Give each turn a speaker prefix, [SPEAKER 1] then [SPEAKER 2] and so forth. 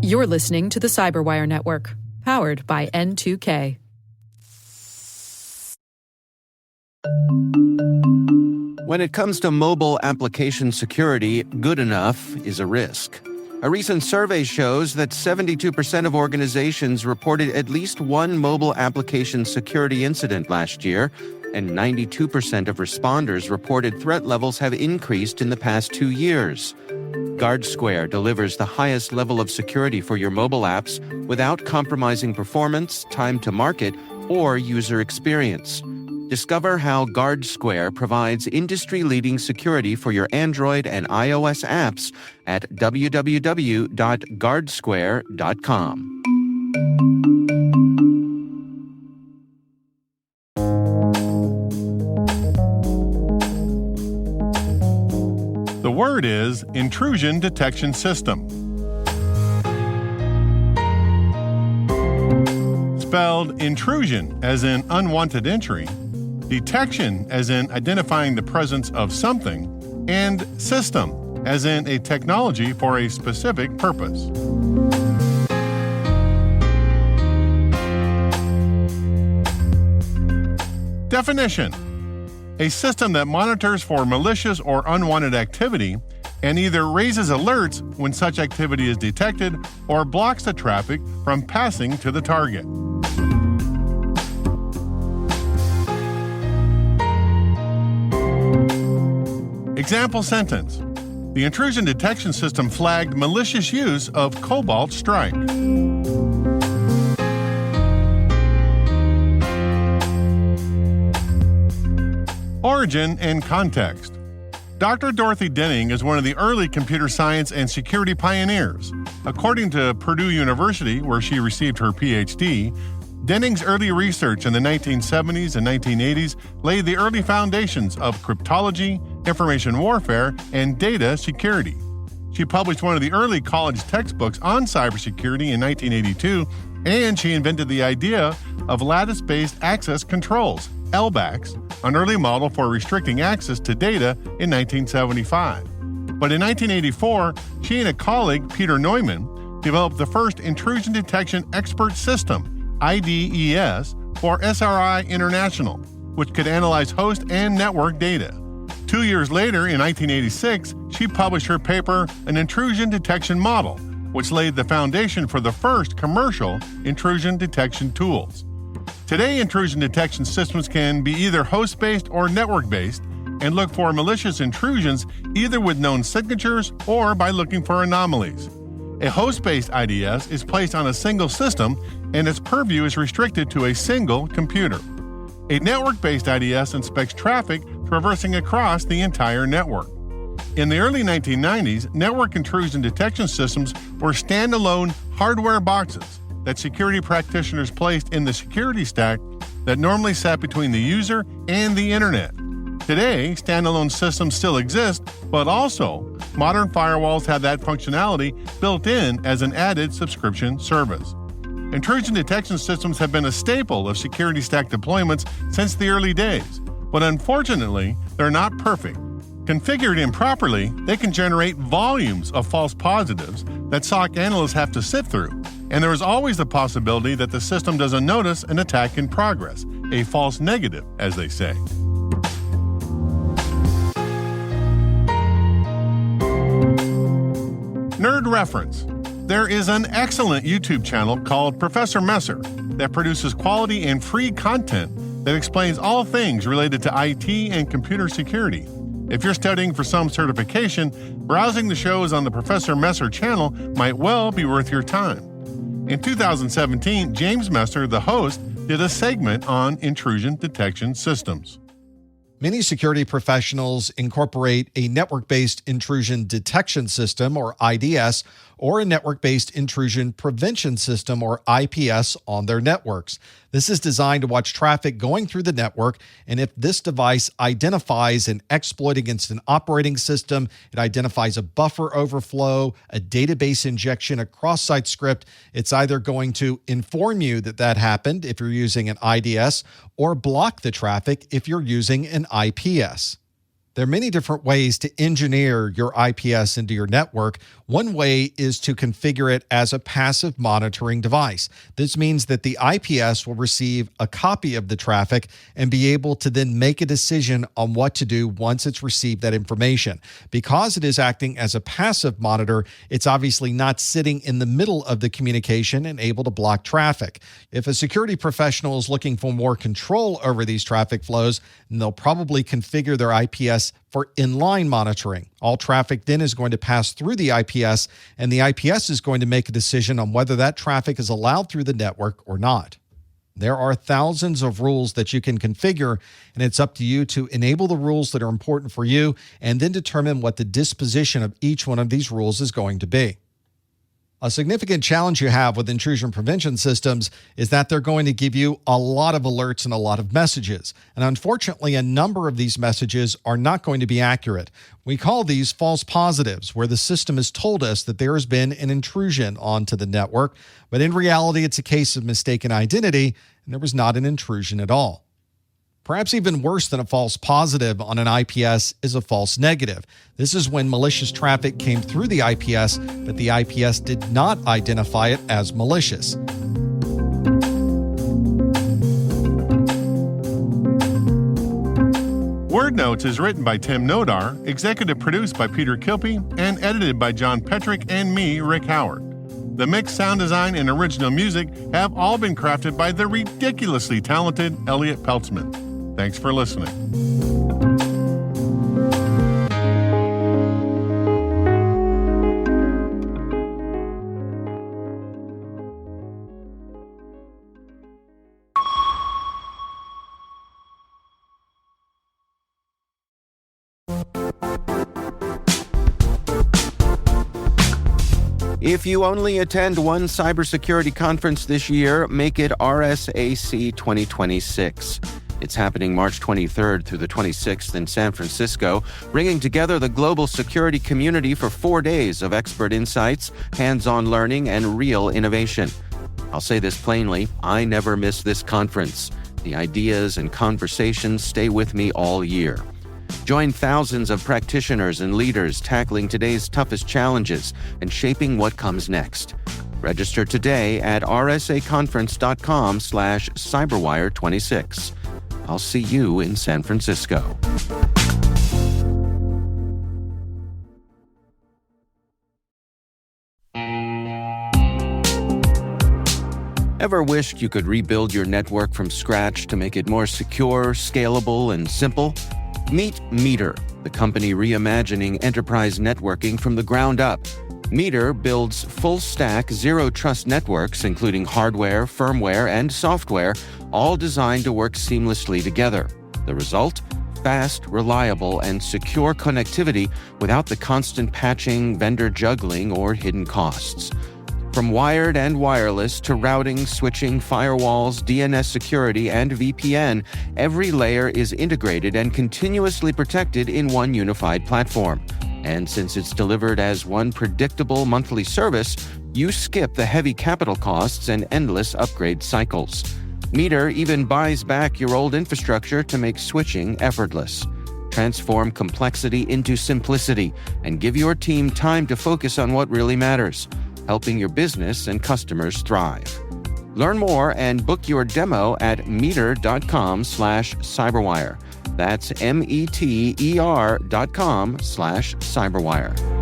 [SPEAKER 1] You're listening to the Cyberwire Network, powered by N2K.
[SPEAKER 2] When it comes to mobile application security, good enough is a risk. A recent survey shows that 72% of organizations reported at least one mobile application security incident last year, and 92% of responders reported threat levels have increased in the past 2 years. GuardSquare delivers the highest level of security for your mobile apps without compromising performance, time to market, or user experience. Discover how GuardSquare provides industry-leading security for your Android and iOS apps at www.guardsquare.com.
[SPEAKER 3] The word is Intrusion Detection System. Spelled intrusion as in unwanted entry, detection as in identifying the presence of something, and system as in a technology for a specific purpose. Definition: a system that monitors for malicious or unwanted activity and either raises alerts when such activity is detected or blocks the traffic from passing to the target. Example sentence: the intrusion detection system flagged malicious use of Cobalt Strike. Origin and context. Dr. Dorothy Denning is one of the early computer science and security pioneers. According to Purdue University, where she received her PhD, Denning's early research in the 1970s and 1980s laid the early foundations of cryptology, information warfare, and data security. She published one of the early college textbooks on cybersecurity in 1982, and she invented the idea of lattice-based access controls, LBACs, an early model for restricting access to data in 1975. But in 1984, she and a colleague, Peter Neumann, developed the first intrusion detection expert system, IDES, for SRI International, which could analyze host and network data. 2 years later, in 1986, she published her paper, An Intrusion Detection Model, which laid the foundation for the first commercial intrusion detection tools. Today, intrusion detection systems can be either host-based or network-based and look for malicious intrusions either with known signatures or by looking for anomalies. A host-based IDS is placed on a single system and its purview is restricted to a single computer. A network-based IDS inspects traffic traversing across the entire network. In the early 1990s, network intrusion detection systems were standalone hardware boxes that security practitioners placed in the security stack that normally sat between the user and the internet. Today, standalone systems still exist, but also modern firewalls have that functionality built in as an added subscription service. Intrusion detection systems have been a staple of security stack deployments since the early days, but unfortunately, they're not perfect. Configured improperly, they can generate volumes of false positives that SOC analysts have to sift through, and there is always the possibility that the system doesn't notice an attack in progress, a false negative, as they say. Nerd reference. There is an excellent YouTube channel called Professor Messer that produces quality and free content that explains all things related to IT and computer security. If you're studying for some certification, browsing the shows on the Professor Messer channel might well be worth your time. In 2017, James Messer, the host, did a segment on intrusion detection systems.
[SPEAKER 4] Many security professionals incorporate a network-based intrusion detection system, or IDS, or a network-based intrusion prevention system, or IPS, on their networks. This is designed to watch traffic going through the network, and if this device identifies an exploit against an operating system, it identifies a buffer overflow, a database injection, a cross-site script, it's either going to inform you that that happened if you're using an IDS, or block the traffic if you're using an IPS. There are many different ways to engineer your IPS into your network. One way is to configure it as a passive monitoring device. This means that the IPS will receive a copy of the traffic and be able to then make a decision on what to do once it's received that information. Because it is acting as a passive monitor, it's obviously not sitting in the middle of the communication and able to block traffic. If a security professional is looking for more control over these traffic flows, then they'll probably configure their IPS for inline monitoring. All traffic then is going to pass through the IPS, and the IPS is going to make a decision on whether that traffic is allowed through the network or not. There are thousands of rules that you can configure, and it's up to you to enable the rules that are important for you and then determine what the disposition of each one of these rules is going to be. A significant challenge you have with intrusion prevention systems is that they're going to give you a lot of alerts and a lot of messages. And unfortunately, a number of these messages are not going to be accurate. We call these false positives, where the system has told us that there has been an intrusion onto the network, but in reality, it's a case of mistaken identity, and there was not an intrusion at all. Perhaps even worse than a false positive on an IPS is a false negative. This is when malicious traffic came through the IPS, but the IPS did not identify it as malicious.
[SPEAKER 3] Word Notes is written by Tim Nodar, executive produced by Peter Kilpie, and edited by John Petrick and me, Rick Howard. The mix, sound design, and original music have all been crafted by the ridiculously talented Elliot Peltzman. Thanks for listening.
[SPEAKER 2] If you only attend one cybersecurity conference this year, make it RSAC 2026. It's happening March 23rd through the 26th in San Francisco, bringing together the global security community for 4 days of expert insights, hands-on learning, and real innovation. I'll say this plainly, I never miss this conference. The ideas and conversations stay with me all year. Join thousands of practitioners and leaders tackling today's toughest challenges and shaping what comes next. Register today at rsaconference.com/cyberwire26. I'll see you in San Francisco. Ever wished you could rebuild your network from scratch to make it more secure, scalable, and simple? Meet Meter, the company reimagining enterprise networking from the ground up. Meter builds full-stack, zero-trust networks, including hardware, firmware, and software, all designed to work seamlessly together. The result? Fast, reliable, and secure connectivity without the constant patching, vendor juggling, or hidden costs. From wired and wireless to routing, switching, firewalls, DNS security, and VPN, every layer is integrated and continuously protected in one unified platform. And since it's delivered as one predictable monthly service, you skip the heavy capital costs and endless upgrade cycles. Meter even buys back your old infrastructure to make switching effortless. Transform complexity into simplicity and give your team time to focus on what really matters, helping your business and customers thrive. Learn more and book your demo at meter.com/cyberwire. That's METER.com/cyberwire.